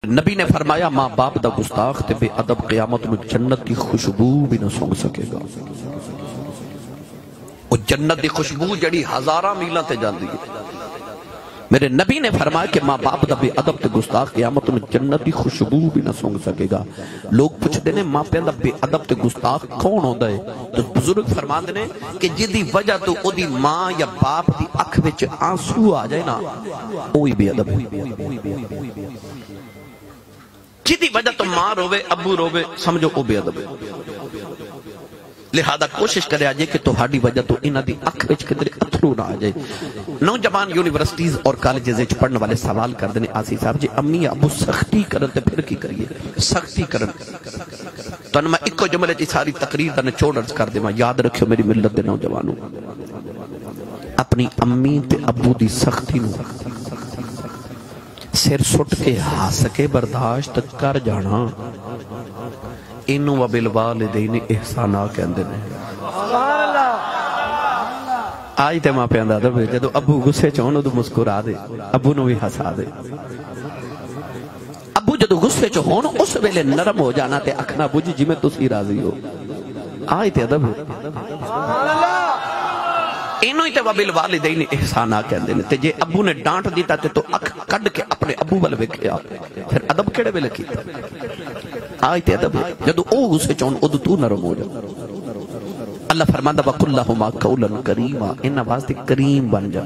نبی نے فرمایا ماں باپ دا گستاخ تے بے ادب قیامت میں جنت کی خوشبو بھی نہ سونگ سکے گا۔ وہ جنت دی خوشبو جڑی ہزاراں میلاں تے جاندی ہے۔ میرے نبی نے فرمایا کہ ماں باپ دا بے ادب تے گستاخ قیامت میں جنت دی خوشبو بھی نہ سونگ سکے گا۔ لوگ پوچھتے ہیں ماں پیدا بے ادب تے گستاخ کون ہوندا ہے؟ تو بزرگ فرماندے نے کہ جدی وجہ تو او دی ماں یا باپ دی اکھ وچ آنسو آ جائے نا وہی بے ادب ہے۔ جدی وجہ تو ماں روے ابو روے سمجھو او بے ادب ہے۔ لہذا کوشش کرے آجے کہ تہاڈی وجہ تو انہاں دی اکھ وچ کدھر اتھرو نہ آ جائے۔ نوجوان یونیورسٹیز اور کالجز وچ پڑھنے والے سوال کردے نے آسی صاحب جی امی ابو سختی کرن تے پھر کی کریے؟ سختی کرن تو میں ایک جملے چ ساری تقریر دا نچوڑ عرض کر دیواں، یاد رکھو میری ملت دے نوجوانوں، اپنی امی تے ابو دی سختی نو سر سٹ کے ہاس کے برداشت کر جانا، انہوں و بالوالدین احسانا کہندے نے۔ آج تے ماں پیاندہ دا بھی جدو ابو غصے چون ادو مسکرا دے، ابو نو بھی ہسا دے۔ ابو جدو غصے چون اس ویلے نرم ہو جانا تے اکھنا بجھ جی میں تسی راضی ہو۔ آج تے ادب انہوں ہی تے وبالوالدین احسانا کہندے نے۔ تے جے ابو نے ڈانٹ دیتا تے تو اکھ کڈ کے اپنے ابو ول ویکھیا، پھر ادب کیڑے ویلے کیتا؟ آج تے ادب جدو او غصے چون ادو تو نرم ہو جا۔ اللہ فرماندا وَقُلْ لَهُمَا قَوْلًا كَرِيمًا، انہاں واسطے کریم بن جا۔